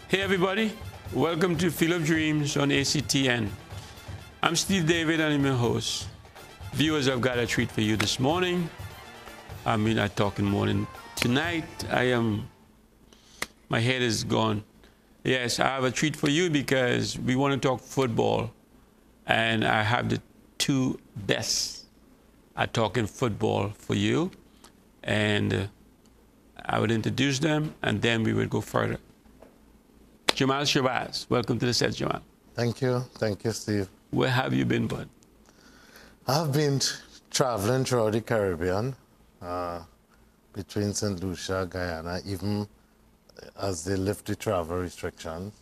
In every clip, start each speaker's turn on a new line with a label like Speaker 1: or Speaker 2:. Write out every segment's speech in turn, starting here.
Speaker 1: Hey everybody, welcome to Field of Dreams on ACTN. I'm Steve David and I'm your host. Viewers, I've got a treat for you this morning. I talk in the morning. Tonight, my head is gone. Yes, I have a treat for you because we want to talk football. And I have the two best at talking football for you. And I would introduce them and then we would go further. Jamaal Shabazz, welcome to the set, Jamaal.
Speaker 2: Thank you, Steve.
Speaker 1: Where have you been, bud?
Speaker 2: I've been traveling throughout the Caribbean, between St. Lucia, Guyana, even as they lift the travel restrictions.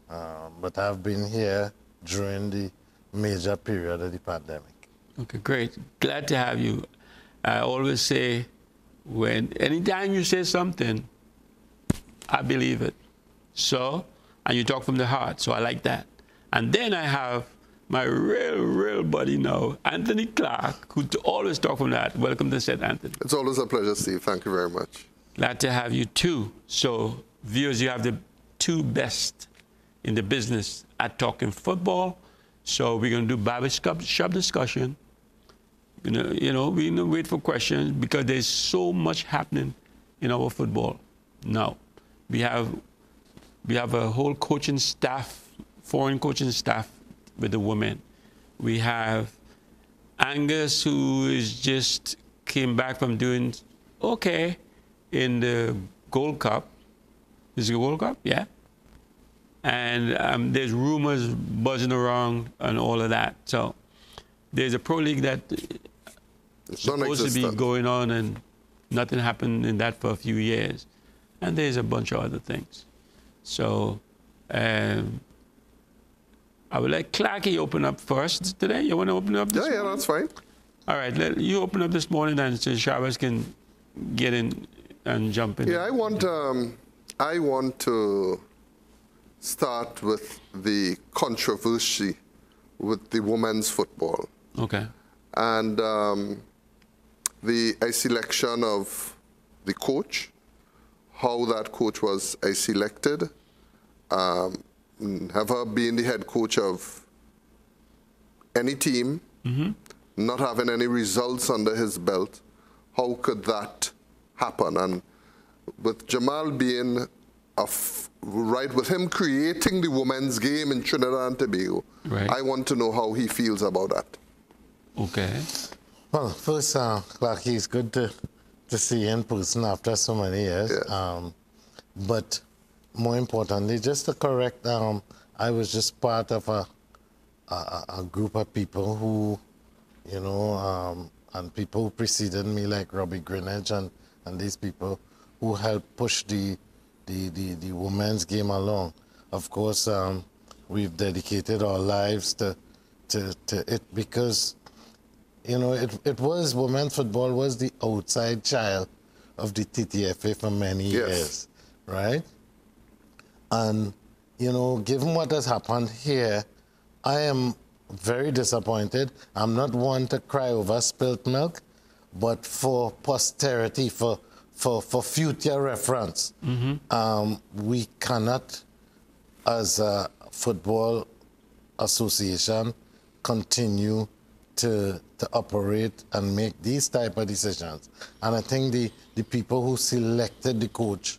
Speaker 2: But I've been here during the major period of the pandemic.
Speaker 1: Okay, great. Glad to have you. I always say, anytime you say something, I believe it. So, and you talk from the heart, so I like that. And then I have my real buddy now, Anthony Clark, who always talk from that. Welcome to the set, Anthony.
Speaker 3: It's always a pleasure, Steve. Thank you very much.
Speaker 1: Glad to have you too. So, viewers, you have the two best in the business at talking football. So we're going to do barbershop discussion. We're going to wait for questions because there's so much happening in our football now. We have a whole coaching staff, foreign coaching staff with the women. We have Angus, who just came back from doing okay in the Gold Cup. Is it the Gold Cup? Yeah. And there's rumors buzzing around and all of that. So there's a pro league that is supposed to be going on and nothing happened in that for a few years. And there's a bunch of other things. So I would like Clarky open up first today. You want to open up this morning?
Speaker 3: Yeah, that's fine.
Speaker 1: All right, you open up this morning and so Shabazz can get in and jump in.
Speaker 3: Yeah, I want to start with the controversy with the women's football.
Speaker 1: Okay.
Speaker 3: And the selection of the coach, how that coach was selected, ever being the head coach of any team, not having any results under his belt, how could that happen? And with Jamaal being right, with him creating the women's game in Trinidad and Tobago,
Speaker 1: right.
Speaker 3: I want to know how he feels about that.
Speaker 1: Okay.
Speaker 2: Well, first, Clarky, it's good to see you in person after so many years.
Speaker 3: Yes.
Speaker 2: But more importantly, just to correct, I was just part of a group of people who, and people who preceded me, like Robbie Greenidge and these people who helped push the women's game along. Of course, we've dedicated our lives to it because, women's football was the outside child of the TTFA for many years, right? And, given what has happened here, I am very disappointed. I'm not one to cry over spilt milk, but for posterity, for future reference, we cannot, as a football association, continue to operate and make these type of decisions. And I think the people who selected the coach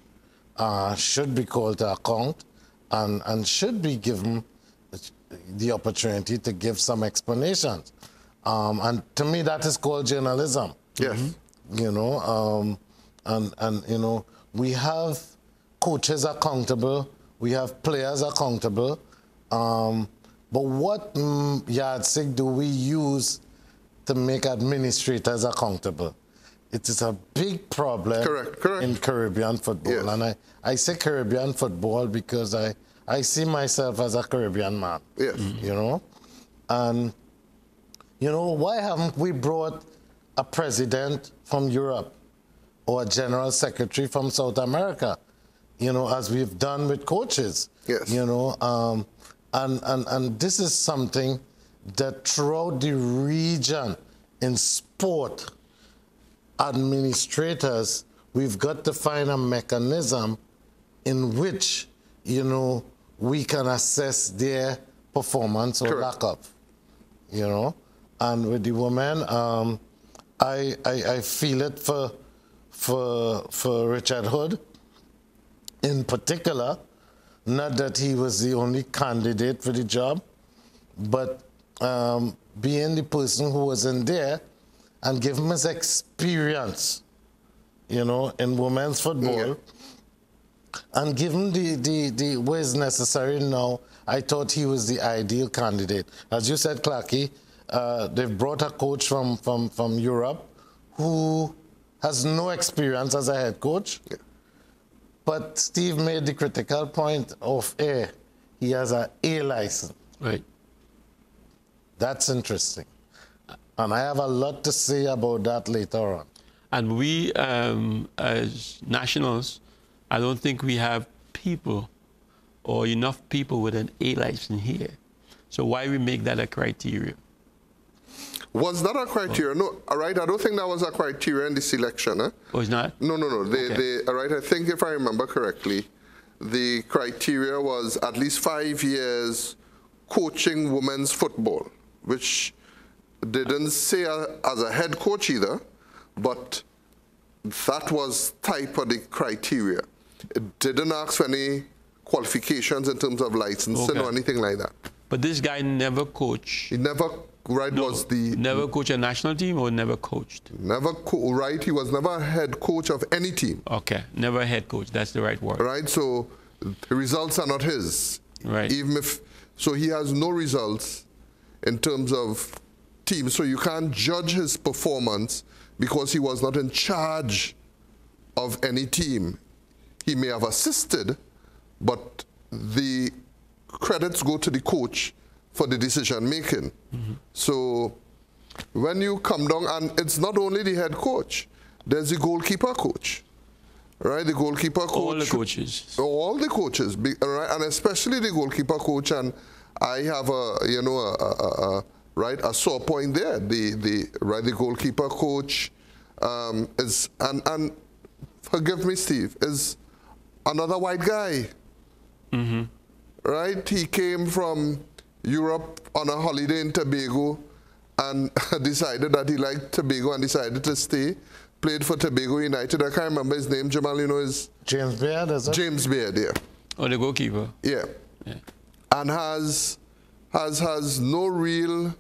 Speaker 2: should be called to account and should be given the opportunity to give some explanations. And to me, that is called journalism.
Speaker 3: Yes.
Speaker 2: We have coaches accountable, we have players accountable, but what yardstick do we use to make administrators accountable? It is a big problem in Caribbean football.
Speaker 3: Yes.
Speaker 2: And I say Caribbean football because I see myself as a Caribbean man.
Speaker 3: Yes.
Speaker 2: And, why haven't we brought a president from Europe or a general secretary from South America, as we've done with coaches?
Speaker 3: Yes.
Speaker 2: And this is something that throughout the region in sport, administrators, we've got to find a mechanism in which you know, we can assess their performance or
Speaker 3: Correct.
Speaker 2: lack of, you know. And with the women, I feel it for Richard Hood in particular. Not that he was the only candidate for the job, but being the person who was in there and give him his experience, you know, in women's football,
Speaker 3: Yeah.
Speaker 2: and give him the what is necessary now, I thought he was the ideal candidate. As you said, Clarky, they've brought a coach from Europe who has no experience as a head coach.
Speaker 3: Yeah.
Speaker 2: But Steve made the critical point of, he has an A license.
Speaker 1: Right.
Speaker 2: That's interesting. And I have a lot to say about that later on.
Speaker 1: And we, as nationals, I don't think we have people or enough people with an A license here. So why we make that a criteria?
Speaker 3: Was that a criteria? No, all right. I don't think that was a criteria in the selection.
Speaker 1: Oh, it's not?
Speaker 3: No.
Speaker 1: Okay.
Speaker 3: All right. I think if I remember correctly, the criteria was at least 5 years coaching women's football, which didn't say as a head coach either, but that was type of the criteria. It didn't ask for any qualifications in terms of licensing
Speaker 1: Okay.
Speaker 3: or anything like that.
Speaker 1: But this guy never coached.
Speaker 3: He never, right, was the...
Speaker 1: Never coached a national team or never coached?
Speaker 3: Never, right, he was never a head coach of any team.
Speaker 1: Okay, never a head coach. That's the right word.
Speaker 3: Right, so the results are not his.
Speaker 1: Right.
Speaker 3: Even if, so he has no results in terms of team. So you can't judge his performance because he was not in charge of any team. He may have assisted, but the credits go to the coach for the decision making. So when you come down, and it's not only the head coach, there's the goalkeeper coach, right? The goalkeeper coach.
Speaker 1: All the coaches.
Speaker 3: All the coaches, right? And especially the goalkeeper coach. And I have a sore point there. The goalkeeper coach is, and forgive me, Steve, is another white guy. Right? He came from Europe on a holiday in Tobago and decided that he liked Tobago and decided to stay. Played for Tobago United. I can't remember his name. Jamaal, you know his...
Speaker 2: James Beard, is it?
Speaker 3: James Beard, yeah.
Speaker 1: Or the goalkeeper.
Speaker 3: Yeah.
Speaker 1: Yeah.
Speaker 3: And has no real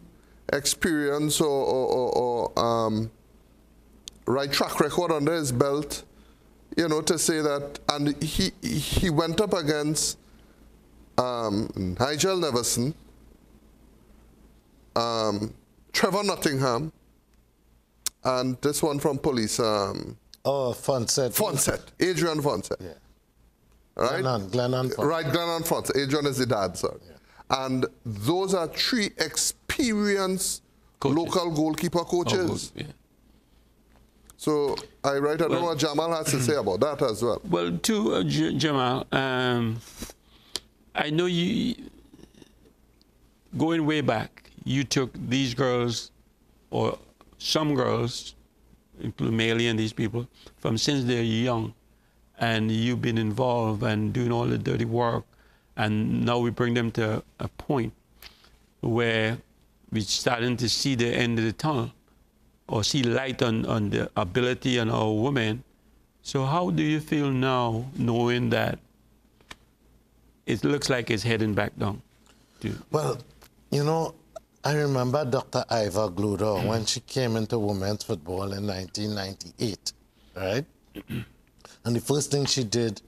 Speaker 3: experience or right track record under his belt, you know, to say that. And he went up against Nigel Neverson, Trevor Nottingham, and this one from police.
Speaker 2: Fonset.
Speaker 3: Adrian Fonset.
Speaker 2: Yeah.
Speaker 3: Right?
Speaker 2: Glennon Fonset.
Speaker 3: Right, Glennon Fonset. Adrian is the dad, sorry. Yeah. And those are 3 experienced
Speaker 1: Coaches.
Speaker 3: local goalkeeper coaches.
Speaker 1: Yeah.
Speaker 3: So I don't know what Jamaal has to say about that as well.
Speaker 1: Well, to Jamaal, I know you, going way back, you took these girls, or some girls, including Maley and these people, from since they're young, and you've been involved and doing all the dirty work, and now we bring them to a point where we're starting to see the end of the tunnel, or see light on the ability on our women. So how do you feel now, knowing that it looks like it's heading back down?
Speaker 2: Well, you know, I remember Dr. Iva Gluder when she came into women's football in 1998, right? And the first thing she did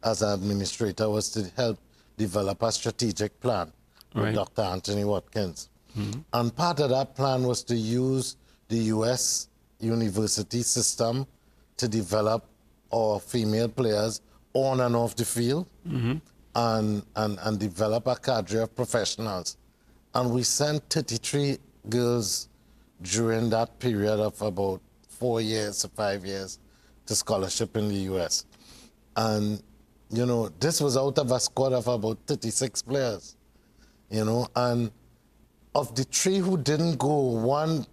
Speaker 2: as an administrator was to help develop a strategic plan with Dr. Anthony Watkins. And part of that plan was to use the U.S. university system to develop our female players on and off the field and develop a cadre of professionals. And we sent 33 girls during that period of about 4 years to 5 years to scholarship in the U.S. And, you know, this was out of a squad of about 36 players, you know, and of the 3 who didn't go, 1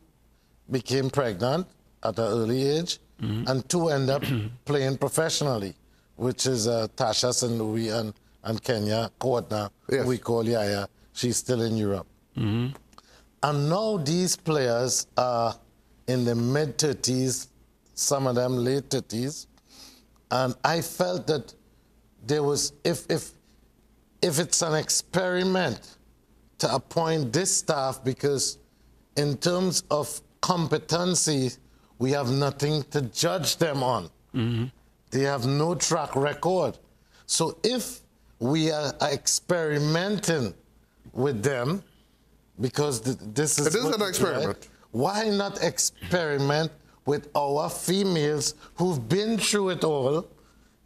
Speaker 2: became pregnant at an early age, and 2 ended up playing professionally, which is Tasha St. Louis and and Kenya Courtney,
Speaker 3: Yes.
Speaker 2: we call Yaya, she's still in Europe. And now these players are in the mid-30s, some of them late 30s, and I felt that there was, if it's an experiment to appoint this staff, because in terms of competency, we have nothing to judge them on. They have no track record. So if we are experimenting with them, because this is...
Speaker 3: It is an experiment.
Speaker 2: Right, why not experiment with our females who've been through it all,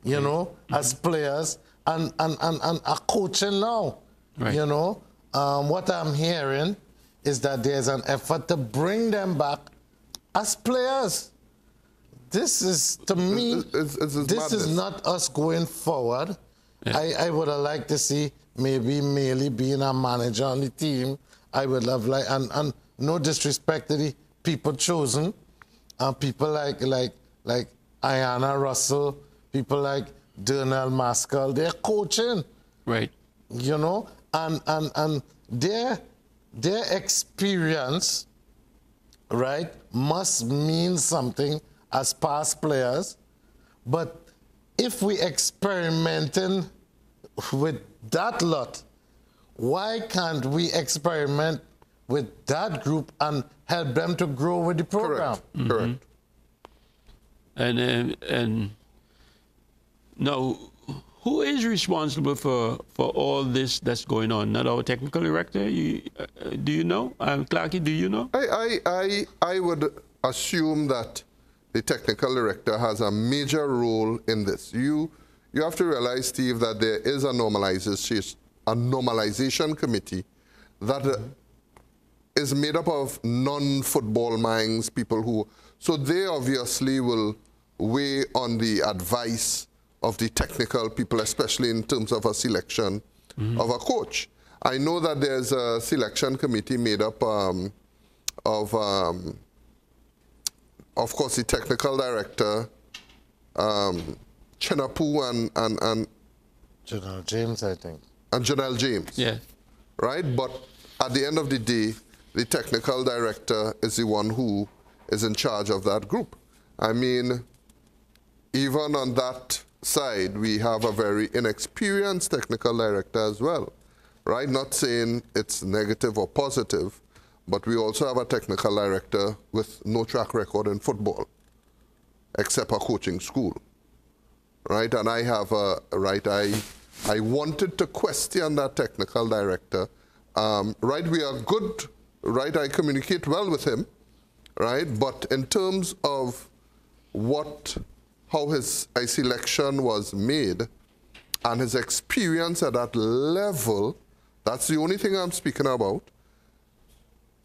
Speaker 2: you know, as players, and are coaching now?
Speaker 1: Right.
Speaker 2: You know, what I'm hearing is that there's an effort to bring them back as players. This is, to me,
Speaker 3: It's
Speaker 2: this
Speaker 3: madness.
Speaker 2: is not us going forward. I would have liked to see maybe Mealy being a manager on the team. I would have liked, and no disrespect to the people chosen, people like Ayanna Russell, people like Dernell Maskell, they're coaching.
Speaker 1: Right.
Speaker 2: You know, and their experience, right, must mean something as past players. But if we experimenting with that lot, why can't we experiment with that group and help them to grow with the program?
Speaker 3: Correct. Correct.
Speaker 1: And now, who is responsible for all this that's going on? Not our technical director? Do you know? Clarky, do you know?
Speaker 3: I would assume that the technical director has a major role in this. You have to realize, Steve, that there is a normalization committee that is made up of non-football minds, people who... So they obviously will weigh on the advice of the technical people, especially in terms of a selection of a coach. I know that there's a selection committee made up of course, the technical director, Chinapu and
Speaker 2: Janelle James, I think.
Speaker 3: And Janelle James.
Speaker 1: Yeah.
Speaker 3: Right? But at the end of the day, the technical director is the one who is in charge of that group. I mean, even on that side, we have a very inexperienced technical director as well, right? Not saying it's negative or positive, but we also have a technical director with no track record in football, except a coaching school, right? And I have I wanted to question that technical director. Right, we are good, right? I communicate well with him, right? But in terms of how his selection was made and his experience at that level, that's the only thing I'm speaking about.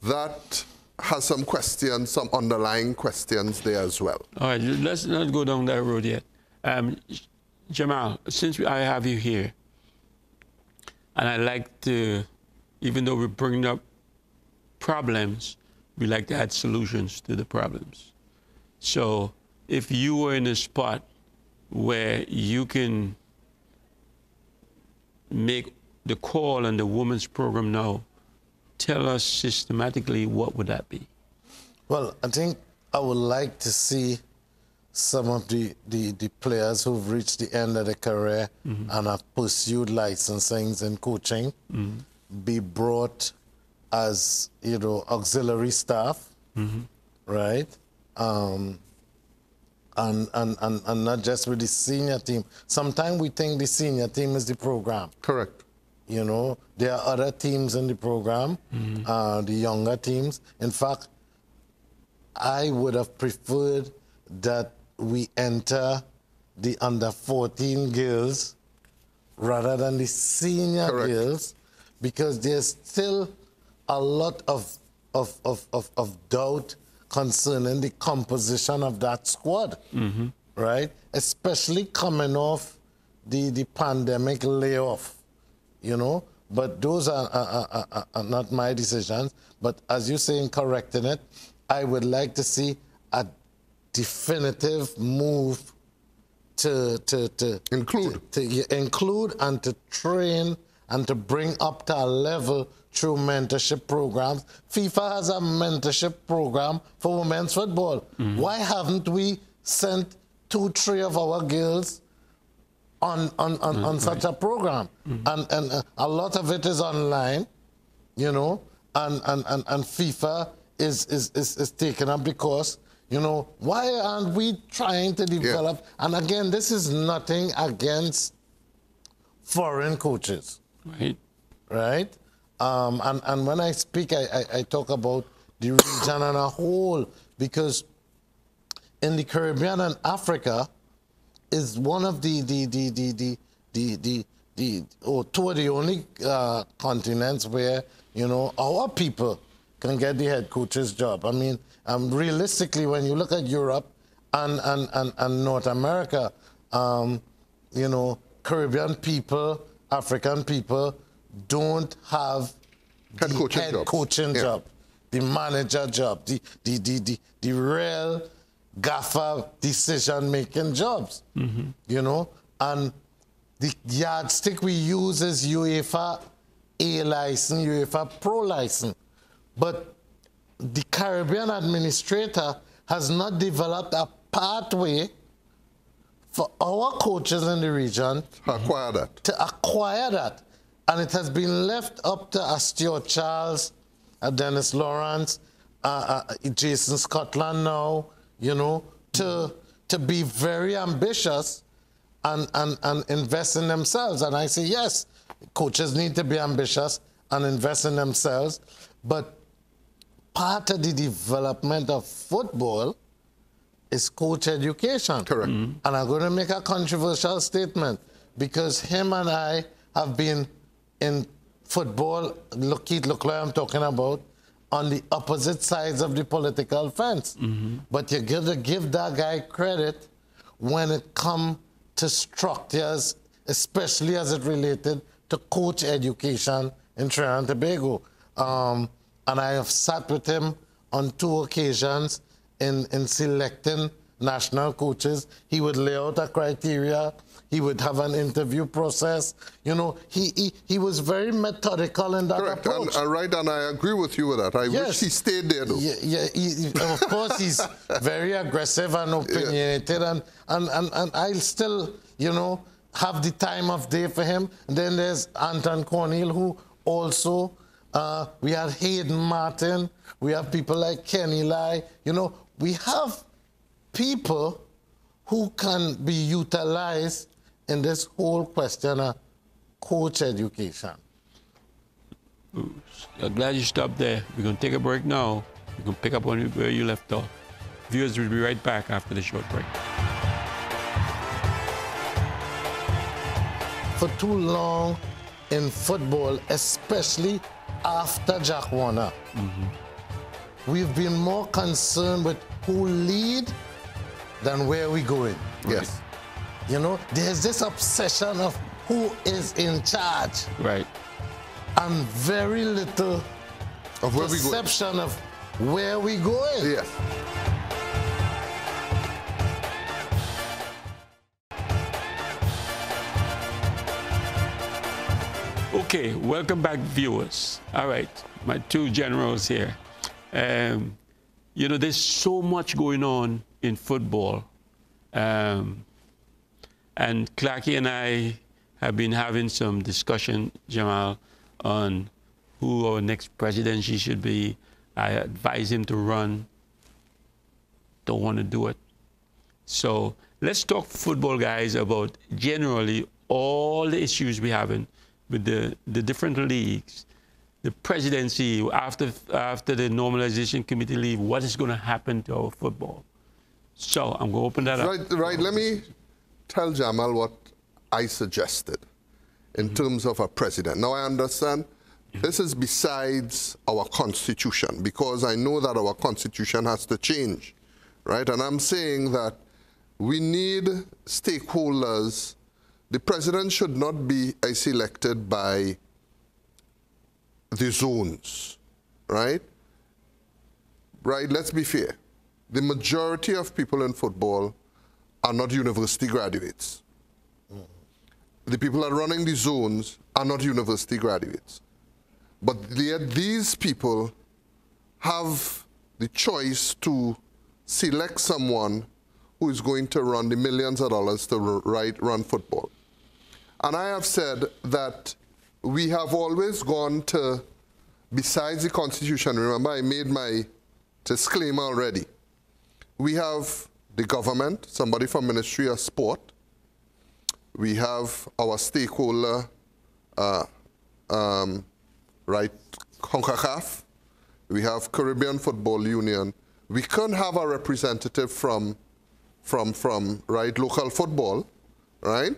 Speaker 3: That has some questions, some underlying questions there as well.
Speaker 1: All right, let's not go down that road yet. Jamaal, since I have you here, and I like to, even though we're bringing up problems, we like to add solutions to the problems. So if you were in a spot where you can make the call on the women's program now, tell us systematically, what would that be?
Speaker 2: Well, I think I would like to see some of the players who've reached the end of their career and have pursued licensings and coaching be brought as, you know, auxiliary staff, right? And not just with the senior team. Sometimes we think the senior team is the program.
Speaker 3: Correct.
Speaker 2: You know, there are other teams in the program, the younger teams. In fact, I would have preferred that we enter the under-14 girls rather than the senior
Speaker 3: Correct.
Speaker 2: girls, because there's still a lot of doubt concerning the composition of that squad, right? Especially coming off the pandemic layoff, you know? But those are not my decisions. But as you say in correcting it, I would like to see a definitive move include and to train and to bring up to a level through mentorship programs. FIFA has a mentorship program for women's football. Why haven't we sent 2-3 of our girls on such a program? And a lot of it is online, you know, and FIFA is taken up because, you know, why aren't we trying to develop? Yeah. And again, this is nothing against foreign coaches.
Speaker 1: Right.
Speaker 2: Right? And when I speak, I talk about the region as a whole, because in the Caribbean and Africa is one of two of the only continents where, you know, our people can get the head coach's job. I mean, realistically, when you look at Europe and North America, you know, Caribbean people, African people don't have
Speaker 3: head coaching
Speaker 2: job, the manager job, the real gaffer decision-making jobs, you know. And the yardstick we use is UEFA A license, UEFA Pro license. But the Caribbean administrator has not developed a pathway for our coaches in the region to acquire that. And it has been left up to Stuart Charles, Dennis Lawrence, Jason Scotland now, you know, to be very ambitious and invest in themselves. And I say, yes, coaches need to be ambitious and invest in themselves. But part of the development of football is coach education.
Speaker 3: Correct.
Speaker 2: And I'm going to make a controversial statement, because him and I have been in football, Keith Leclerc I'm talking about, on the opposite sides of the political fence. But you got to give that guy credit when it comes to structures, especially as it related to coach education in Trinidad and Tobago. And I have sat with him on 2 occasions in selecting national coaches. He would lay out a criteria. He would have an interview process. You know, he was very methodical in that approach.
Speaker 3: Right, and I agree with you with that. I wish he stayed there, though.
Speaker 2: Of course, he's very aggressive and opinionated, and I'll still, you know, have the time of day for him. And then there's Anton Cornell, who also, we had Hayden Martin, we have people like Kenny Lai. You know, we have people who can be utilized in this whole question of coach education.
Speaker 1: I'm glad you stopped there. We're going to take a break now. We're going to pick up on where you left off. Viewers, will be right back after the short break.
Speaker 2: For too long in football, especially after Jack Warner, we've been more concerned with who lead than where we going.
Speaker 3: Yes.
Speaker 2: You know, there's this obsession of who is in charge.
Speaker 1: Right.
Speaker 2: And very little
Speaker 3: of where
Speaker 2: perception of where we going.
Speaker 3: Yes.
Speaker 1: Okay, welcome back, viewers. All right, my 2 generals here. You know, there's so much going on in football. And Clarky and I have been having some discussion, Jamaal, on who our next presidency should be. I advise him to run. Don't want to do it. So let's talk football, guys, about generally all the issues we're having with the different leagues. The presidency, after the normalization committee leave, what is going to happen to our football? So I'm going to open that up.
Speaker 3: Right. Let me tell Jamaal what I suggested in terms of a president. Now, I understand this is besides our constitution, because I know that our constitution has to change, right? And I'm saying that we need stakeholders. The president should not be elected by the zones, right? Right, let's be fair. The majority of people in football are not university graduates. The people that are running the zones are not university graduates. But yet these people have the choice to select someone who is going to run the millions of dollars to run football. And I have said that we have always gone to, besides the Constitution, remember I made my disclaimer already. We have the government, somebody from Ministry of Sport. We have our stakeholder, right, CONCACAF. We have Caribbean Football Union. We can't have a representative from right, local football, right?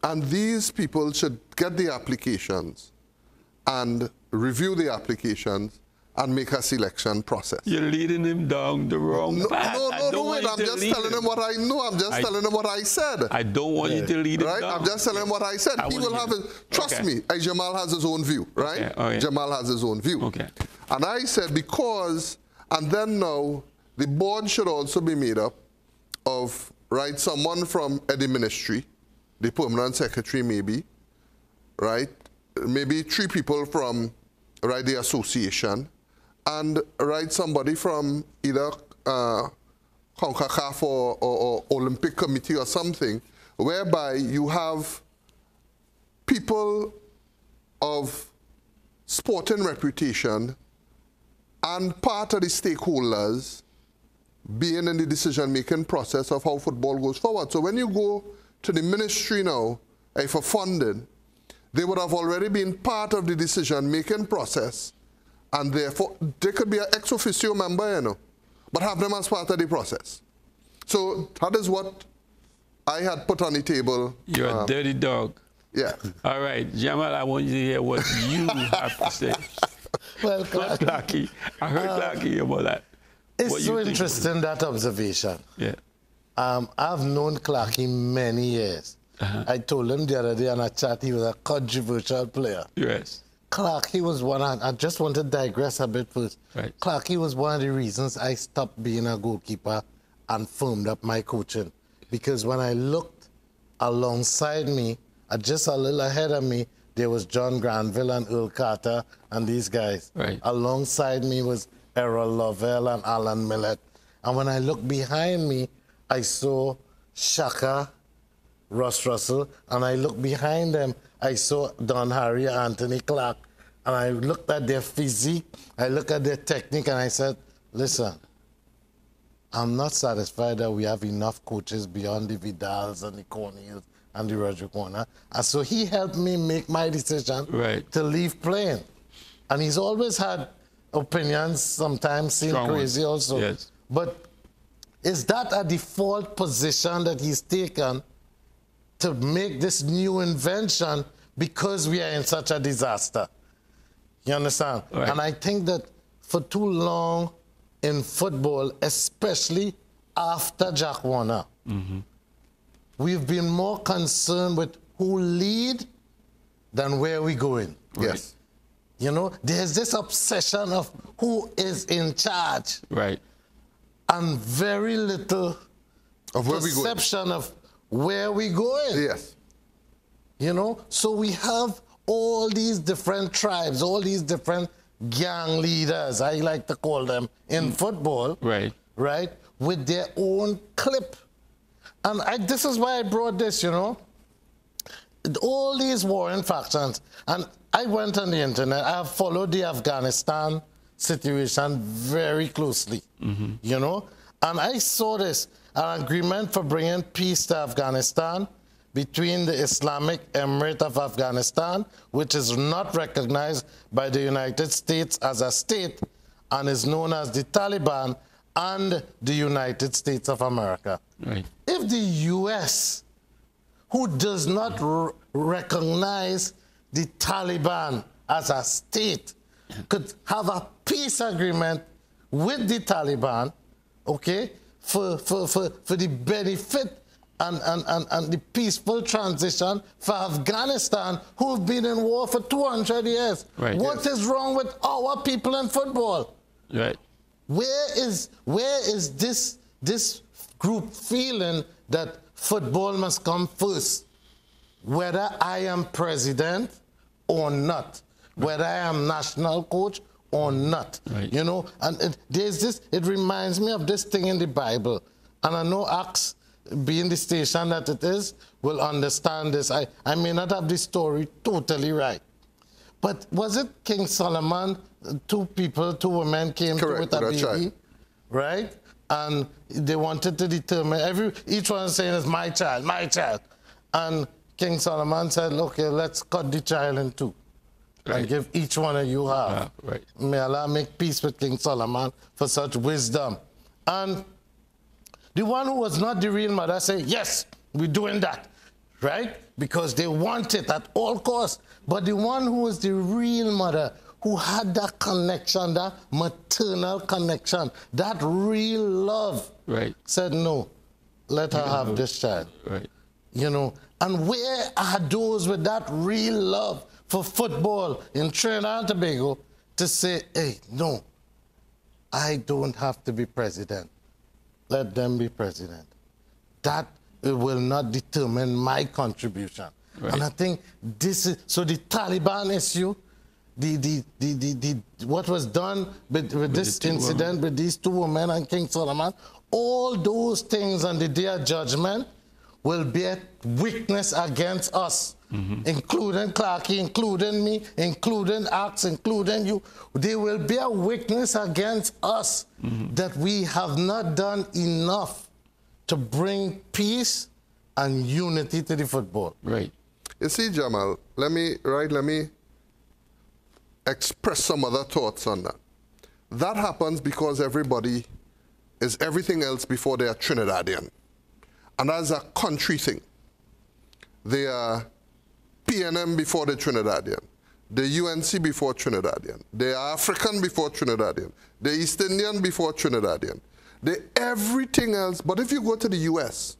Speaker 3: And these people should get the applications and review the applications and make a selection process.
Speaker 1: You're leading him down the wrong path.
Speaker 3: No, wait, I'm just telling him what I know. I'm just telling him what I said.
Speaker 1: I don't want you to lead him
Speaker 3: right?
Speaker 1: down.
Speaker 3: I'm just telling him what I said. He will have his, trust me, Jamaal has his own view, right? Jamaal has his own view.
Speaker 1: Okay.
Speaker 3: And I said because, and then now, the board should also be made up of, right, someone from the ministry, the permanent secretary maybe, right? Maybe 3 people from, right, the association, and, right, somebody from either CONCACAF or Olympic Committee or something, whereby you have people of sporting reputation and part of the stakeholders being in the decision-making process of how football goes forward. So when you go to the ministry now for funding, they would have already been part of the decision-making process, and therefore they could be an ex officio member, you know, but have them as part of the process. So that is what I had put on the table.
Speaker 1: You're a dirty dog.
Speaker 3: Yeah.
Speaker 1: All right, Jamaal, I want you to hear what you have to say.
Speaker 2: Well,
Speaker 1: Clarky, I heard Clarky about that.
Speaker 2: It's so interesting, that observation.
Speaker 1: Yeah.
Speaker 2: I've known Clarky many years. I told him the other day on a chat he was a controversial player.
Speaker 1: Yes.
Speaker 2: Clarky was one, I just want to digress a bit first.
Speaker 1: Right.
Speaker 2: Clarky was one of the reasons I stopped being a goalkeeper and firmed up my coaching. Because when I looked alongside me, just a little ahead of me, there was John Granville and Earl Carter and these guys.
Speaker 1: Right.
Speaker 2: Alongside me was Errol Lovell and Alan Millett. And when I looked behind me, I saw Shaka, Ross Russell, and I looked behind them, I saw Don Harry, Anthony Clark, and I looked at their physique, I looked at their technique, and I said, listen, I'm not satisfied that we have enough coaches beyond the Vidals and the Cornels and the Roger Corner. And so he helped me make my decision to leave playing. And he's always had opinions, sometimes seem crazy also.
Speaker 1: Yes.
Speaker 2: But is that a default position that he's taken to make this new invention because we are in such a disaster? You understand?
Speaker 1: Right.
Speaker 2: And I think that for too long in football, especially after Jack Warner, we've been more concerned with who lead than where we're going.
Speaker 3: Yes.
Speaker 2: You know, there's this obsession of who is in charge.
Speaker 1: Right.
Speaker 2: And very little
Speaker 3: of where
Speaker 2: perception of where we're going.
Speaker 3: Yes.
Speaker 2: You know, so we have all these different tribes, all these different gang leaders, I like to call them, in football.
Speaker 1: Right.
Speaker 2: Right? With their own clip. And this is why I brought this, you know. All these warring factions. And I went on the internet. I have followed the Afghanistan situation very closely, you know. And I saw this, an agreement for bringing peace to Afghanistan between the Islamic Emirate of Afghanistan, which is not recognized by the United States as a state and is known as the Taliban, and the United States of America.
Speaker 1: Right.
Speaker 2: If the U.S., who does not recognize the Taliban as a state, could have a peace agreement with the Taliban, okay, for the benefit and the peaceful transition for Afghanistan, who've been in war for 200 years.
Speaker 1: Right.
Speaker 2: What is wrong with our people in football?
Speaker 1: Right.
Speaker 2: Where is this group feeling that football must come first, whether I am president or not, whether I am national coach or not.
Speaker 1: Right.
Speaker 2: You know, and there's this, it reminds me of this thing in the Bible. And I know Acts, being the station that it is, will understand this. I may not have the story totally right. But was it King Solomon, two women came to with a baby, right? And they wanted to determine, each one saying, it's my child, my child. And King Solomon said, okay, let's cut the child in two. Right. And give each one of you half.
Speaker 1: Right.
Speaker 2: May Allah make peace with King Solomon for such wisdom. And the one who was not the real mother said, yes, we're doing that, right? Because they want it at all costs. But the one who was the real mother, who had that connection, that maternal connection, that real love,
Speaker 1: right,
Speaker 2: said, no, let her have this child.
Speaker 1: Right.
Speaker 2: You know, and where are those with that real love for football in Trinidad and Tobago to say, hey, no, I don't have to be president. Let them be president. That will not determine my contribution. Right. And I think this is, so the Taliban issue, what was done with this incident with these two women and King Solomon, all those things on the day of judgment will be a witness against us, including Clarky, including me, including Axe, including you. They will be a witness against us that we have not done enough to bring peace and unity to the football.
Speaker 1: Right.
Speaker 3: You see, Jamaal, let me express some other thoughts on that. That happens because everybody is everything else before they are Trinidadian. And that's a country thing. They are PNM before they're Trinidadian. The UNC before Trinidadian. They are African before Trinidadian. The East Indian before Trinidadian. They everything else. But if you go to the US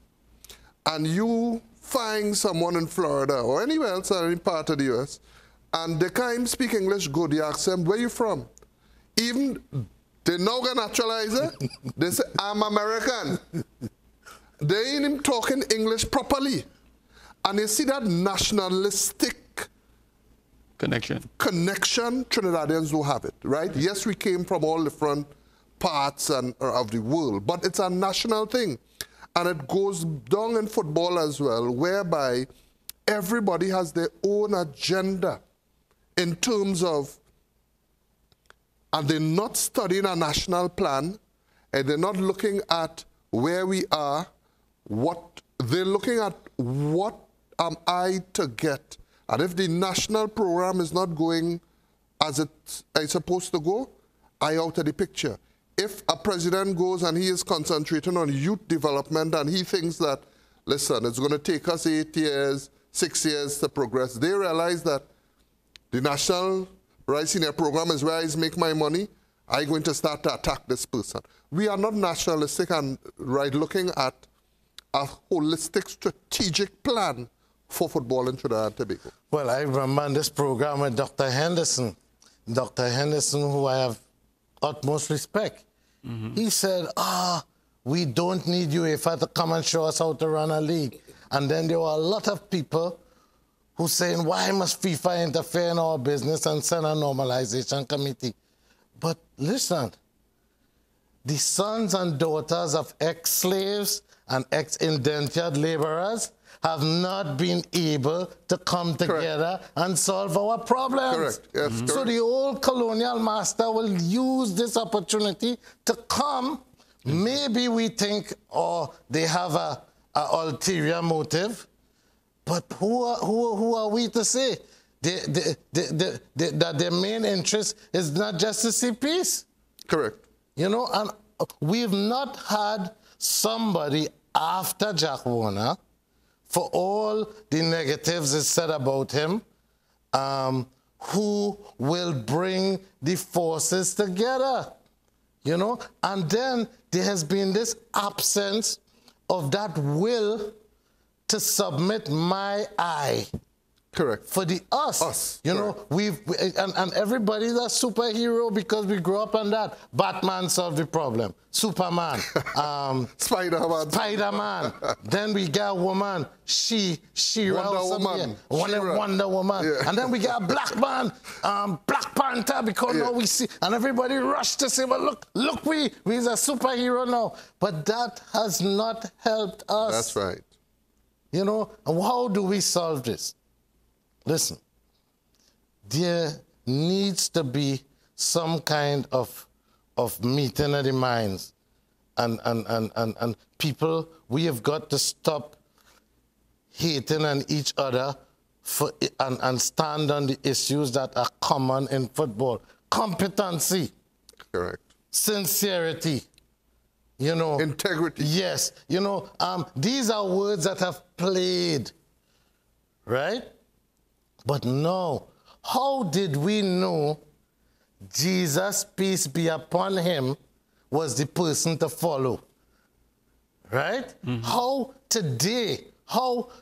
Speaker 3: and you find someone in Florida or anywhere else or any part of the US and they can't even speak English good, you ask them, where you from? Even they now get naturalize it. They say, I'm American. They ain't even talking English properly. And you see that nationalistic connection, Trinidadians do have it, right? Yes, we came from all different parts of the world, but it's a national thing. And it goes down in football as well, whereby everybody has their own agenda in terms of, and they're not studying a national plan, and they're not looking at where we are, they're looking at what am I to get. And if the national program is not going as it's supposed to go, I out of the picture. If a president goes and he is concentrating on youth development and he thinks that, listen, it's going to take us 8 years, 6 years to progress, they realize that the national senior program is where I make my money, I'm going to start to attack this person. We are not nationalistic and looking at a holistic strategic plan for football in Trinidad and Tobago. Well, I remember this program with Dr. Henderson. Dr. Henderson, who I have utmost respect. He said, we don't need UEFA to come and show us how to run a league. And then there were a lot of people who saying, why must FIFA interfere in our business and send a normalization committee? But listen, the sons and daughters of ex-slaves and ex-indentured laborers have not been able to come together and solve our problems.
Speaker 2: Correct. Yes, correct.
Speaker 3: So the old colonial master will use this opportunity to come. Maybe we think, they have a ulterior motive, but who are we to say that their main interest is not just to see peace?
Speaker 2: Correct.
Speaker 3: You know, and we've not had somebody after Jack Warner, for all the negatives is said about him, who will bring the forces together, you know? And then there has been this absence of that will to submit my eye Correct.
Speaker 2: For the us.
Speaker 3: Us.
Speaker 2: You know, and everybody's a superhero because we grew up on that. Batman solved the problem. Superman.
Speaker 3: Spider-Man.
Speaker 2: Spider-Man. Then we got a woman. Wonder Woman.
Speaker 3: Yeah.
Speaker 2: And then we got a black man, Black Panther, because now we see, and everybody rushed to say, well, look, we're a superhero now. But that has not helped us.
Speaker 3: That's right.
Speaker 2: You know, and how do we solve this? Listen, there needs to be some kind of meeting of the minds. And people, we have got to stop hating on each other and stand on the issues that are common in football. Competency.
Speaker 3: Correct.
Speaker 2: Sincerity. You know.
Speaker 3: Integrity.
Speaker 2: Yes. You know, these are words that have played, right? But no, how did we know Jesus, peace be upon him, was the person to follow? Right? Mm-hmm. How today,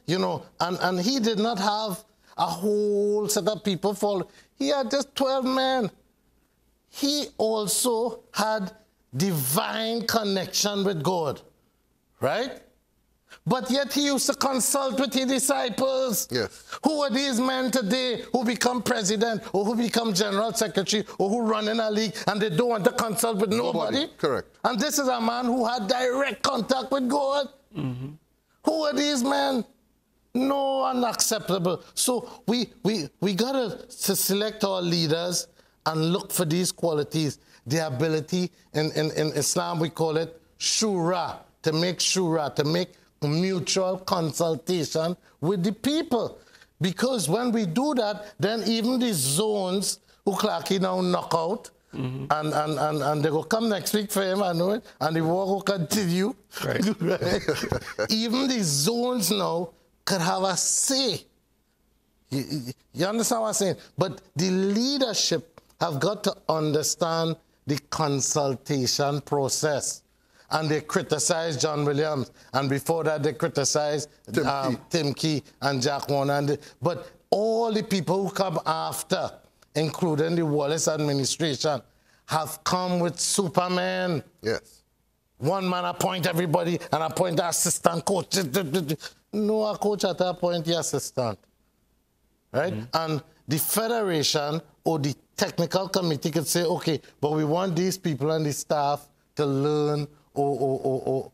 Speaker 2: you know, and he did not have a whole set of people follow. He had just 12 men. He also had divine connection with God, right? But yet he used to consult with his disciples.
Speaker 3: Yes.
Speaker 2: Who are these men today who become president or who become general secretary or who run in a league and they don't want to consult with nobody?
Speaker 3: Correct.
Speaker 2: And this is a man who had direct contact with God. Mm-hmm. Who are these men? No, unacceptable. So we got to select our leaders and look for these qualities. The ability, in Islam we call it shura, to make mutual consultation with the people. Because when we do that, then even the zones who Clarky now knock out, mm-hmm. and they will come next week for him, I know it, and the war will continue.
Speaker 1: Right.
Speaker 2: Right? Even the zones now could have a say. You understand what I'm saying? But the leadership have got to understand the consultation process. And they criticized John Williams. And before that, they criticized Tim Key and Jack Warner. But all the people who come after, including the Wallace administration, have come with Superman.
Speaker 3: Yes.
Speaker 2: One man appoint everybody and appoint the assistant coach. No, a coach at that point, the assistant. Right? Mm-hmm. And the federation or the technical committee could say, okay, but we want these people and the staff to learn or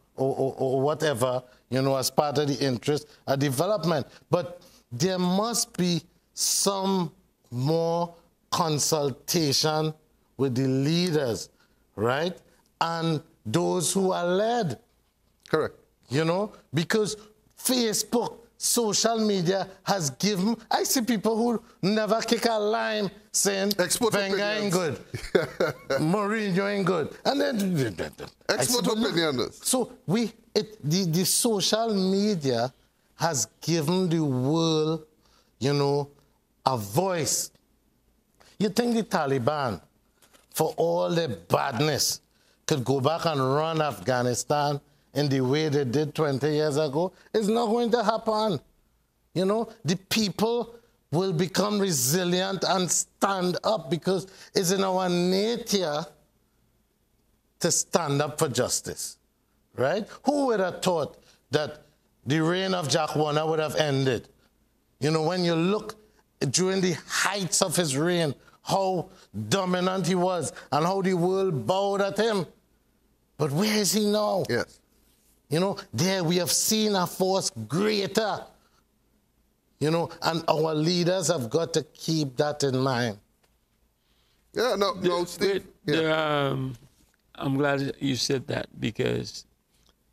Speaker 2: whatever, you know, as part of the interest of development. But there must be some more consultation with the leaders, right? And those who are led.
Speaker 3: Correct.
Speaker 2: You know, because Facebook, social media has given, I see people who never kick a lime saying Wenger ain't good, Mourinho ain't good. And then
Speaker 3: expert opinions.
Speaker 2: So the social media has given the world, you know, a voice. You think the Taliban, for all their badness, could go back and run Afghanistan in the way they did 20 years ago? It's not going to happen. You know, the people will become resilient and stand up because it's in our nature to stand up for justice, right? Who would have thought that the reign of Jack Warner would have ended? You know, when you look during the heights of his reign, how dominant he was and how the world bowed at him. But where is he now?
Speaker 3: Yes.
Speaker 2: You know, there we have seen a force greater. You know, and our leaders have got to keep that in mind.
Speaker 3: Yeah, no, Steve.
Speaker 1: I'm glad you said that because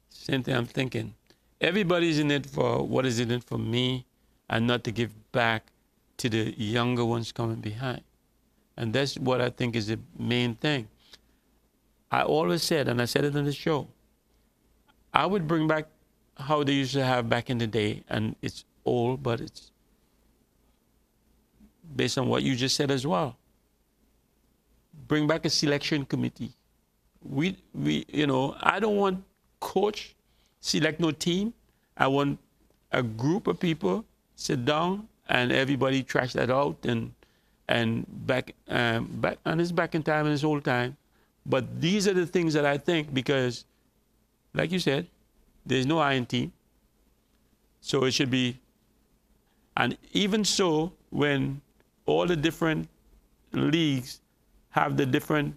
Speaker 1: same thing I'm thinking. Everybody's in it for what is in it for me and not to give back to the younger ones coming behind. And that's what I think is the main thing. I always said, and I said it on the show, I would bring back how they used to have back in the day, and it's old, but it's based on what you just said as well. Bring back a selection committee. We you know, I don't want coach select no team. I want a group of people sit down and everybody trashed that out, and back and it's back in time and it's old time. But these are the things that I think, because, like you said, there's no iron team, so it should be. And even so, when all the different leagues have the different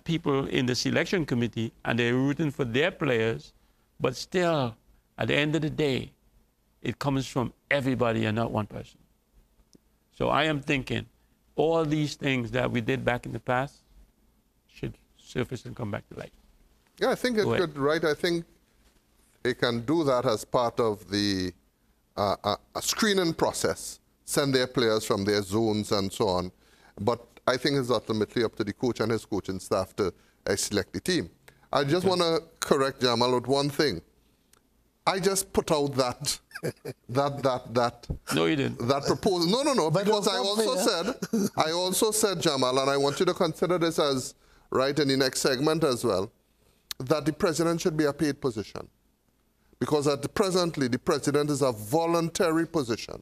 Speaker 1: people in the selection committee and they're rooting for their players, but still, at the end of the day, it comes from everybody and not one person. So I am thinking all these things that we did back in the past should surface and come back to light.
Speaker 3: Yeah, I think it could, right? I think it can do that as part of the a screening process, send their players from their zones and so on. But I think it's ultimately up to the coach and his coaching staff to select the team. I just want to correct Jamaal with one thing. I just put out that
Speaker 1: No, you didn't.
Speaker 3: That proposal. No, because I also said, Jamaal, and I want you to consider this as right in the next segment as well, that the president should be a paid position. Because presently, the president is a voluntary position.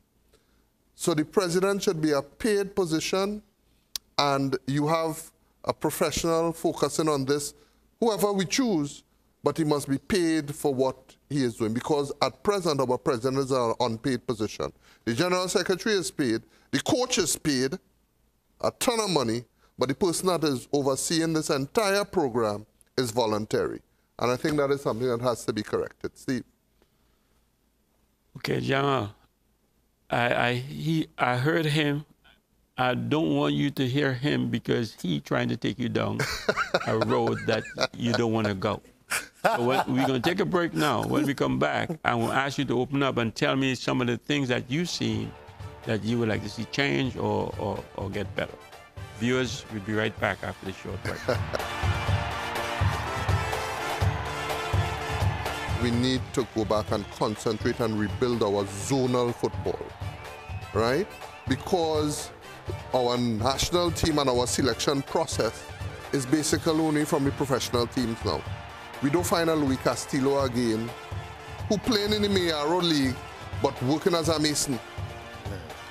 Speaker 3: So the president should be a paid position, and you have a professional focusing on this, whoever we choose, but he must be paid for what he is doing. Because at present, our president is an unpaid position. The general secretary is paid, the coach is paid a ton of money, but the person that is overseeing this entire program is voluntary. And I think that is something that has to be corrected. Steve?
Speaker 1: Okay, Jamaal, I heard him. I don't want you to hear him because he's trying to take you down a road that you don't want to go. So we're going to take a break now. When we come back, I will ask you to open up and tell me some of the things that you've seen that you would like to see change or get better. Viewers, we'll be right back after this short break.
Speaker 3: We need to go back and concentrate and rebuild our zonal football, right? Because our national team and our selection process is basically only from the professional teams now. We don't find a Louis Castillo again, who playing in the Mayaro League, but working as a mason,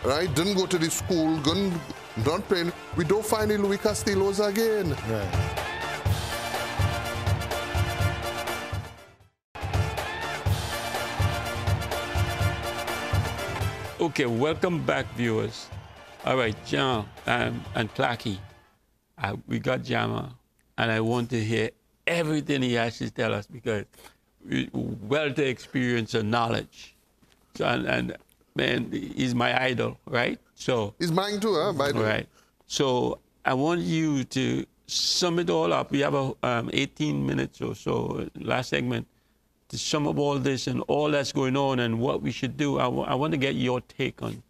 Speaker 3: right? Didn't go to the school, not playing. We don't find the Louis Castillos again.
Speaker 2: Right.
Speaker 1: Okay, welcome back, viewers. All right, John and Clacky, we got Jamaal, and I want to hear everything he has to tell us because wealth of experience and knowledge. So, and man, he's my idol, right? So
Speaker 3: he's mine too, huh? By the way.
Speaker 1: Right. So I want you to sum it all up. We have 18 minutes or so, last segment, to sum up all this and all that's going on and what we should do. I want to get your take on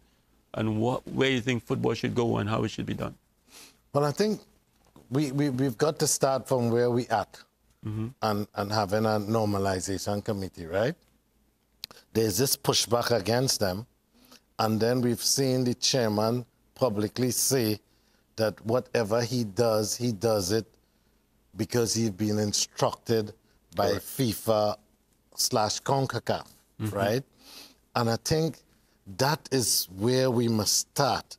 Speaker 1: where you think football should go and how it should be done.
Speaker 2: Well, I think we've got to start from where we at and having a normalization committee, right? There's this pushback against them, and then we've seen the chairman publicly say that whatever he does it because he's been instructed by FIFA/CONCACAF, right? And I think that is where we must start.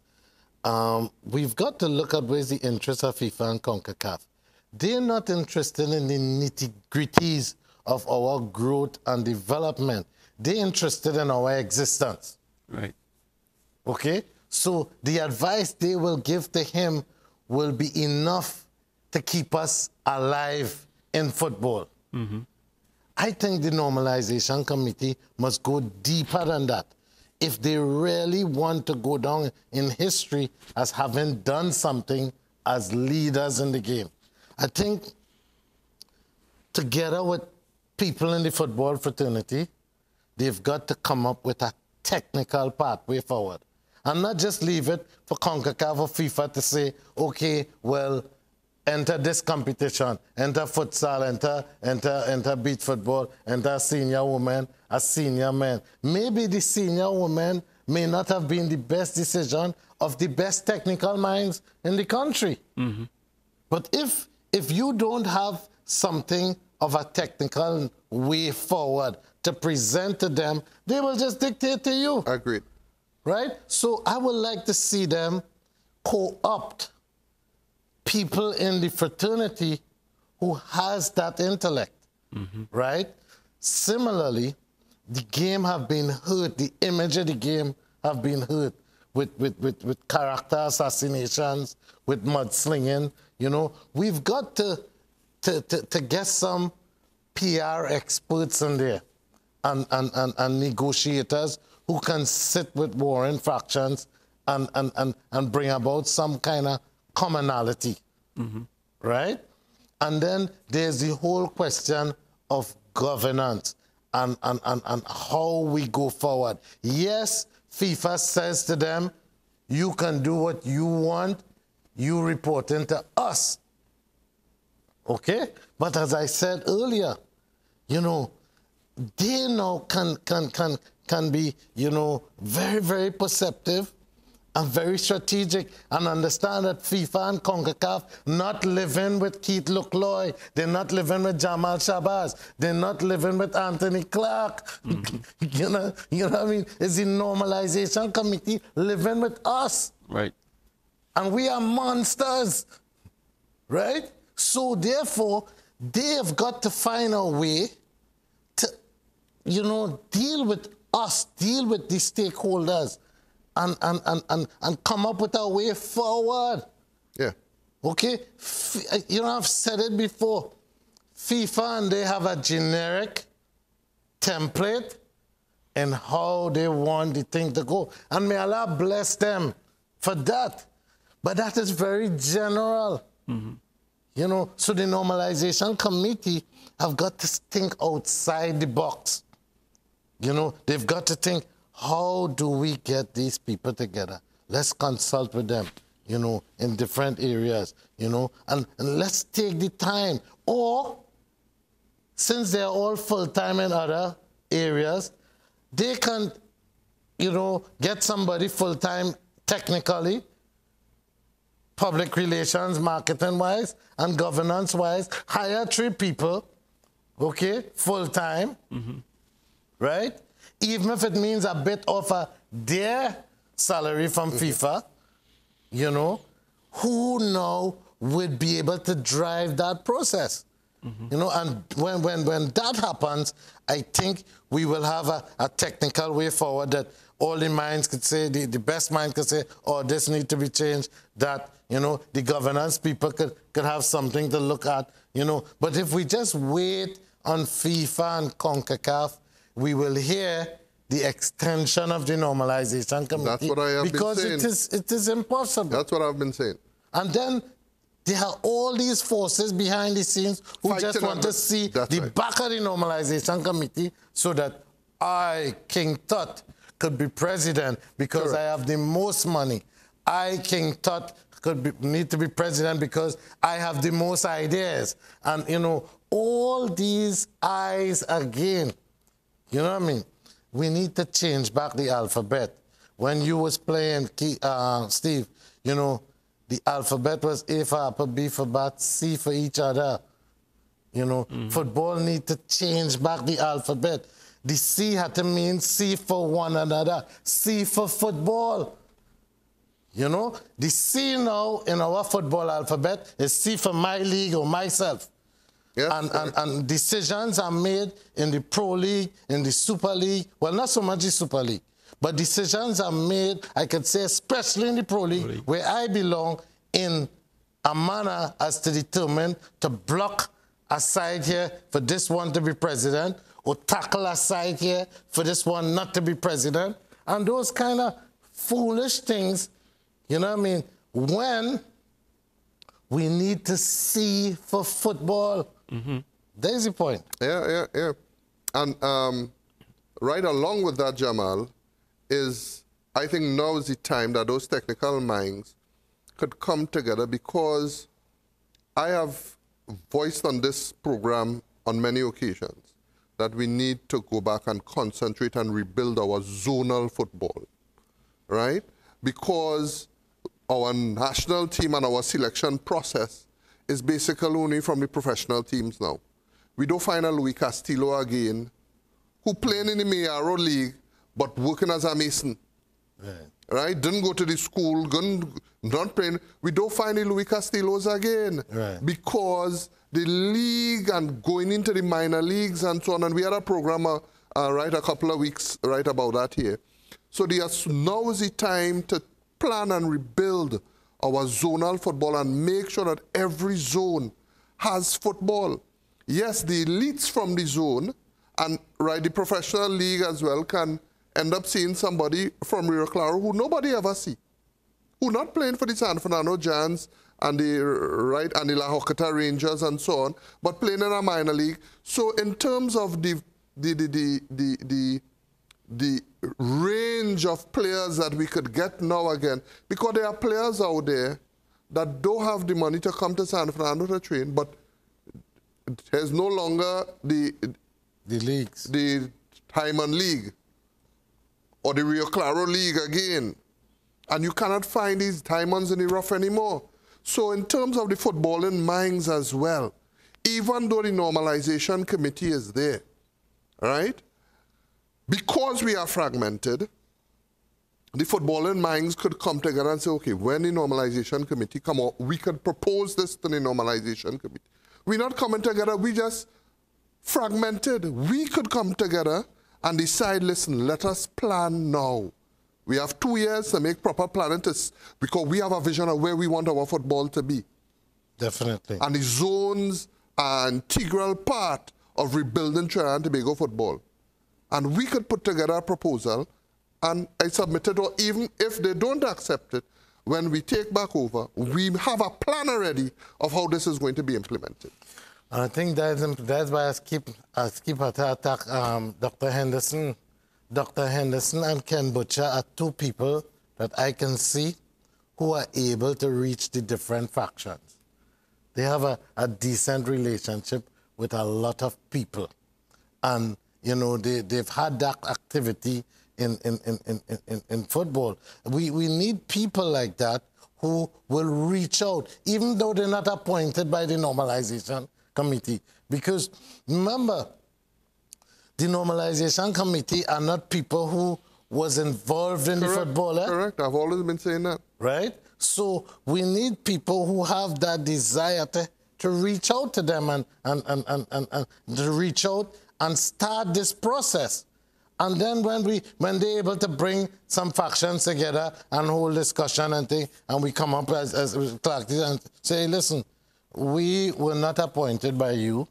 Speaker 2: We've got to look at where's the interest of FIFA and CONCACAF. They're not interested in the nitty-gritties of our growth and development. They're interested in our existence.
Speaker 1: Right.
Speaker 2: Okay? So the advice they will give to him will be enough to keep us alive in football. I think the normalization committee must go deeper than that. If they really want to go down in history as having done something as leaders in the game, I think together with people in the football fraternity, they've got to come up with a technical pathway forward. And not just leave it for CONCACAF or FIFA to say, okay, well, enter this competition, enter futsal, enter beach football, enter senior women, a senior man. Maybe the senior women may not have been the best decision of the best technical minds in the country. But if you don't have something of a technical way forward to present to them, they will just dictate to you.
Speaker 3: Agreed.
Speaker 2: right? So I would like to see them co-opt people in the fraternity who has that intellect, right? Similarly, the game have been hurt, the image of the game have been hurt with character assassinations, with mudslinging, you know. We've got to get some PR experts in there and negotiators who can sit with warring factions and bring about some kind of commonality, right? And then there's the whole question of governance and how we go forward. Yes, FIFA says to them, you can do what you want, you report into us. Okay? But as I said earlier, you know, they now can be, you know, very, very perceptive and very strategic and understand that FIFA and CONCACAF not living with Keith Lucloy, they're not living with Jamaal Shabazz, they're not living with Anthony Clark. You know what I mean? It's the normalization committee living with us.
Speaker 1: Right.
Speaker 2: And we are monsters, right? So therefore, they have got to find a way to, you know, deal with us, deal with the stakeholders, and come up with a way forward.
Speaker 3: Yeah.
Speaker 2: Okay? You know, I've said it before. FIFA, and they have a generic template in how they want the thing to go. And may Allah bless them for that. But that is very general. You know, so the normalization committee have got to think outside the box. You know, they've got to think, how do we get these people together? Let's consult with them, you know, in different areas, you know, and let's take the time. Or, since they're all full-time in other areas, they can, you know, get somebody full-time technically, public relations, marketing-wise, and governance-wise, hire 3 people, okay, full-time, right? Even if it means a bit of their salary from FIFA, you know, who now would be able to drive that process? You know, and when that happens, I think we will have a technical way forward that all the minds could say, the best mind could say, oh, this needs to be changed, that, you know, the governance people could have something to look at, you know. But if we just wait on FIFA and CONCACAF, we will hear the extension of the normalization committee.
Speaker 3: That's what I have been saying.
Speaker 2: Because it is impossible.
Speaker 3: That's what I've been saying.
Speaker 2: And then there are all these forces behind the scenes who
Speaker 3: Fighting
Speaker 2: just want to see the back of the normalization committee so that I, King Tut, could be president because I have the most money. I, King Tut, need to be president because I have the most ideas. And, you know, all these eyes again. You know what I mean? We need to change back the alphabet. When you was playing, Steve, you know, the alphabet was A for apple, B for bat, C for each other. You know, football need to change back the alphabet. The C had to mean C for one another, C for football. You know, the C now in our football alphabet is C for my league or myself. Yes, and decisions are made in the Pro League, in the Super League. Well, not so much the Super League, but decisions are made, I could say, especially in the Pro League, where I belong, in a manner as to determine to block a side here for this one to be president, or tackle a side here for this one not to be president, and those kind of foolish things, you know what I mean, when we need to see for football. There's the point.
Speaker 3: Yeah. And right along with that, Jamaal, is I think now is the time that those technical minds could come together, because I have voiced on this program on many occasions that we need to go back and concentrate and rebuild our zonal football, right? Because our national team and our selection process is basically only from the professional teams now. We don't find a Louis Castillo again, who playing in the Mayaro League, but working as a mason. right? Didn't go to the school, not playing. We don't find the Louis Castillos again because the league and going into the minor leagues and so on. And we had a program, right, a couple of weeks, right, about that here. So now is the time to plan and rebuild our zonal football and make sure that every zone has football. Yes, the elites from the zone and right, the professional league as well can end up seeing somebody from Rio Claro who nobody ever see, who not playing for the San Fernando Giants and the and the La Joqueta Rangers and so on, but playing in a minor league. So in terms of the range of players that we could get now again, because there are players out there that don't have the money to come to San Fernando to train, but there's no longer the
Speaker 2: leagues,
Speaker 3: the Hyman League or the Rio Claro League again, and you cannot find these diamonds in the rough anymore. So in terms of the footballing minds as well, even though the normalization committee is there, right? Because we are fragmented, the footballing minds could come together and say, okay, when the normalization committee come out, we could propose this to the normalization committee. We're not coming together, we just fragmented. We could come together and decide, listen, let us plan now. We have 2 years to make proper planning because we have a vision of where we want our football to be.
Speaker 2: Definitely.
Speaker 3: And the zones are an integral part of rebuilding Trinidad and Tobago football. And we could put together a proposal, and I submit it, or even if they don't accept it, when we take back over, we have a plan already of how this is going to be implemented.
Speaker 2: And I think that's why I keep attack Dr. Henderson. Dr. Henderson and Ken Butcher are two people that I can see who are able to reach the different factions. They have a decent relationship with a lot of people. And, you know, they've had that activity in football. We need people like that who will reach out, even though they're not appointed by the normalization committee. Because remember, the normalization committee are not people who was involved in the football.
Speaker 3: Correct. I've always been saying that.
Speaker 2: Right? So we need people who have that desire to reach out to them and to reach out and start this process. And then when they're able to bring some factions together and hold discussion and thing, and we come up as Clark and say, listen, we were not appointed by you,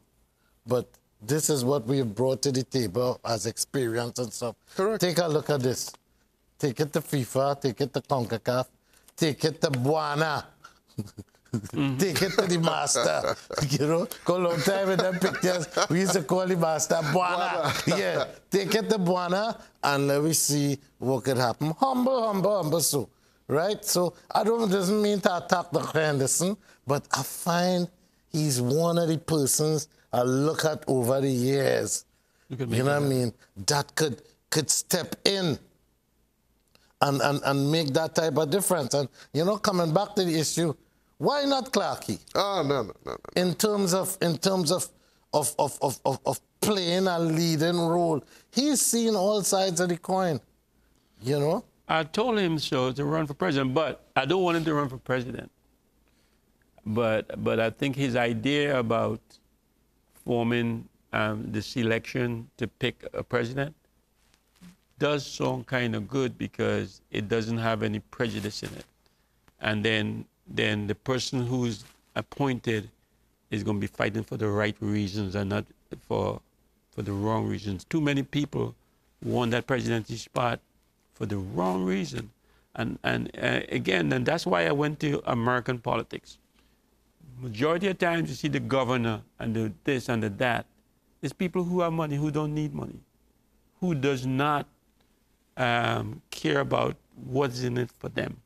Speaker 2: but this is what we have brought to the table as experience and stuff.
Speaker 3: Correct.
Speaker 2: Take a look at this. Take it to FIFA, take it to CONCACAF, take it to Buana. Take it to the master. You know, go long time with them pictures. We used to call the master Buana. Yeah, take it to Buana and let me see what could happen. Humble, so. Right? So doesn't mean to attack Dr. Henderson, but I find he's one of the persons I look at over the years. You know what I mean? That could step in and make that type of difference. And, you know, coming back to the issue, why not Clarky?
Speaker 3: No.
Speaker 2: In terms of playing a leading role, he's seen all sides of the coin, you know?
Speaker 1: I told him so to run for president, but I don't want him to run for president. But I think his idea about forming the selection to pick a president does sound kind of good because it doesn't have any prejudice in it. And then the person who's appointed is going to be fighting for the right reasons and not for the wrong reasons. Too many people want that presidency spot for the wrong reason. And again, that's why I went to American politics. Majority of times you see the governor and the this and the that. It's people who have money, who don't need money, who does not care about what's in it for them.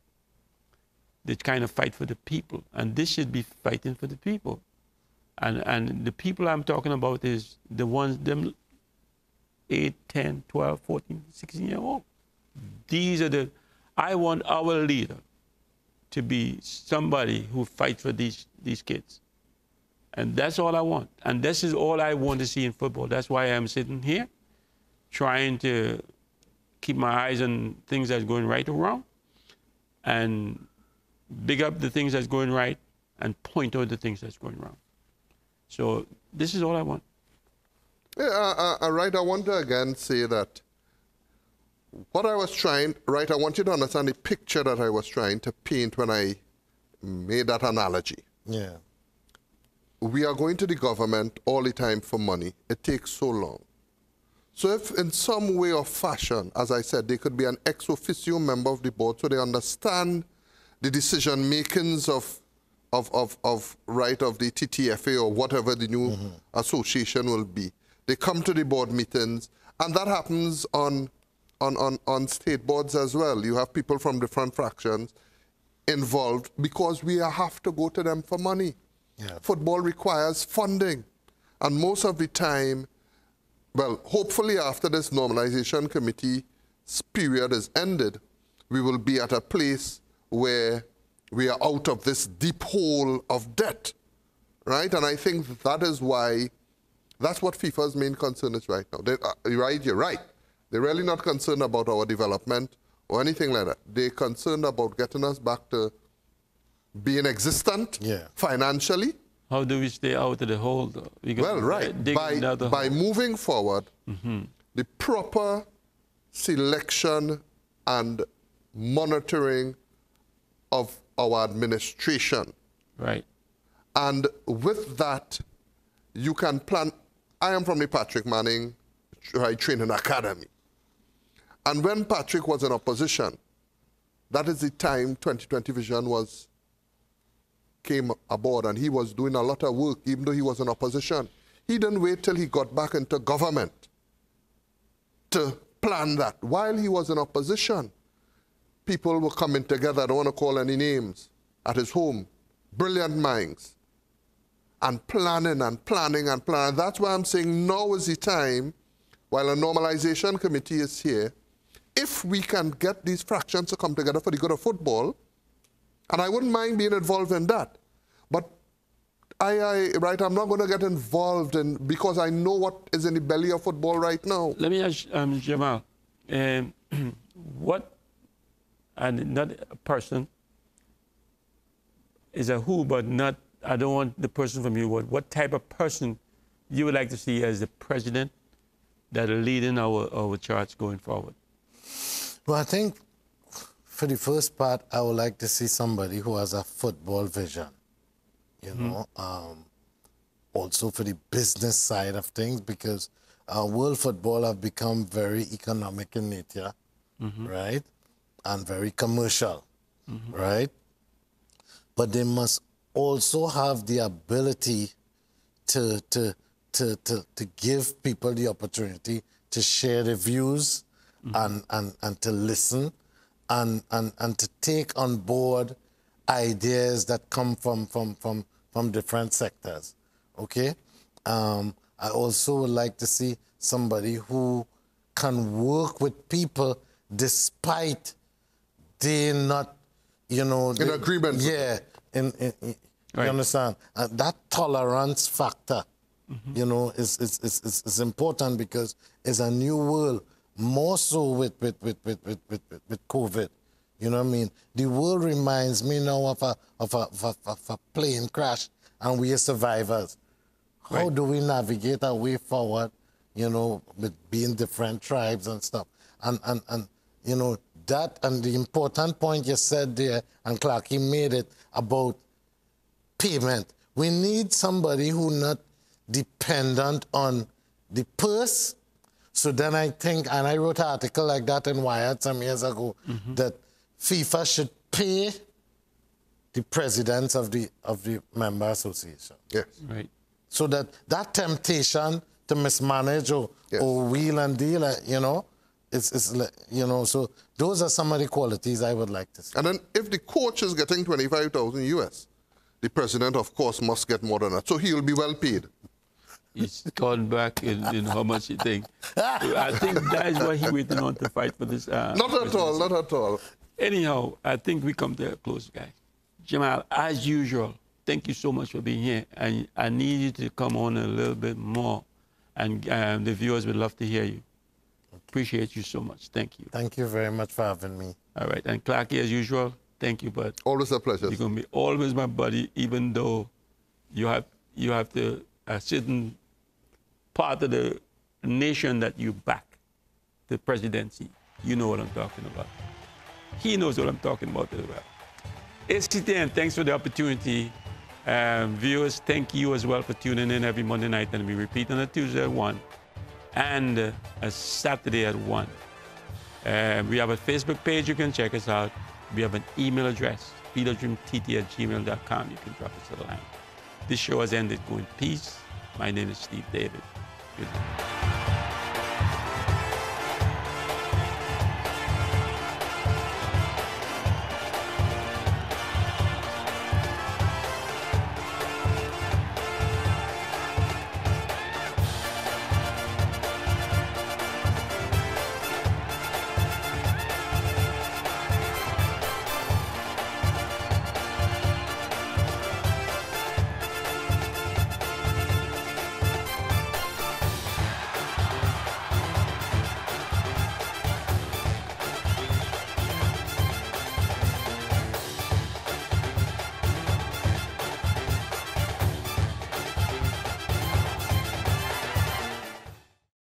Speaker 1: They kind of fight for the people. And this should be fighting for the people. And the people I'm talking about is the ones, them 8, 10, 12, 14, 16-year-old. These are I want our leader to be somebody who fights for these kids. And that's all I want. And this is all I want to see in football. That's why I'm sitting here trying to keep my eyes on things that's going right or wrong, and big up the things that's going right, and point out the things that's going wrong. So this is all I want.
Speaker 3: Yeah, right. I want to again say that what I was trying, right, I want you to understand the picture that I was trying to paint when I made that analogy.
Speaker 2: Yeah.
Speaker 3: We are going to the government all the time for money. It takes so long. So if in some way or fashion, as I said, they could be an ex officio member of the board so they understand the decision makings of right of the TTFA or whatever the new association will be. They come to the board meetings, and that happens on state boards as well. You have people from different fractions involved because we have to go to them for money.
Speaker 2: Yeah.
Speaker 3: Football requires funding. And most of the time, well, hopefully after this normalization committee's period is ended, we will be at a place where we are out of this deep hole of debt, right? And I think that is why, that's what FIFA's main concern is right now. You're right. They're really not concerned about our development or anything like that. They're concerned about getting us back to being existent financially.
Speaker 1: How do we stay out of the hole, though?
Speaker 3: Well, right. By moving forward, the proper selection and monitoring of our administration.
Speaker 1: Right.
Speaker 3: And with that, you can plan. I am from the Patrick Manning Training Academy. And when Patrick was in opposition, that is the time 2020 Vision came aboard, and he was doing a lot of work, even though he was in opposition. He didn't wait till he got back into government to plan that. While he was in opposition, people were coming together, I don't want to call any names, at his home, brilliant minds, and planning and planning and planning. That's why I'm saying now is the time, while a normalization committee is here, if we can get these fractions to come together for the good of football, and I wouldn't mind being involved in that. But I'm not going to get involved in, because I know what is in the belly of football right now.
Speaker 1: Let me ask Jamaal, what, and not a person, is a who, but not, I don't want the person from you, what type of person you would like to see as the president that are leading our charge going forward?
Speaker 2: Well, I think for the first part, I would like to see somebody who has a football vision, you know. Also for the business side of things, because world football have become very economic in nature, right? And very commercial, right? But they must also have the ability to give people the opportunity to share their views and to listen and to take on board ideas that come from different sectors, okay? I also would like to see somebody who can work with people despite they not, you know...
Speaker 3: In agreement.
Speaker 2: Yeah, you understand? That tolerance factor, you know, is important, because it's a new world, more so with COVID. You know what I mean? The world reminds me now of a plane crash, and we are survivors. How do we navigate our way forward, you know, with being different tribes and stuff? And you know, that, and the important point you said there, and Clarky made it, about payment. We need somebody who not dependent on the purse. So then I think, and I wrote an article like that in Wired some years ago, that FIFA should pay the presidents of the member association.
Speaker 3: Yes.
Speaker 1: Right.
Speaker 2: So that temptation to mismanage or wheel and deal, you know, you know, so those are some of the qualities I would like to see.
Speaker 3: And then if the coach is getting 25,000 US, the president, of course, must get more than that. So he will be well paid.
Speaker 1: He's gone back in how much he think. I think that is why he's waiting on to fight for this.
Speaker 3: Not at all, not at all.
Speaker 1: Anyhow, I think we come to a close, guys. Jamaal, as usual, thank you so much for being here. And I need you to come on a little bit more, and the viewers would love to hear you. Appreciate you so much. Thank you.
Speaker 2: Thank you very much for having me.
Speaker 1: All right. And Clarky, as usual, thank you, bud.
Speaker 3: Always a pleasure.
Speaker 1: You're going to be always my buddy, even though you have a certain part of the nation that you back, the presidency. You know what I'm talking about. He knows what I'm talking about as well. ACTN, thanks for the opportunity. Viewers, thank you as well for tuning in every Monday night, and we repeat on a Tuesday at 1 and a Saturday at 1. We have a Facebook page, you can check us out. We have an email address, feedofdreamtt@gmail.com. You can drop us a line. This show has ended. Go in peace. My name is Steve David. Good night.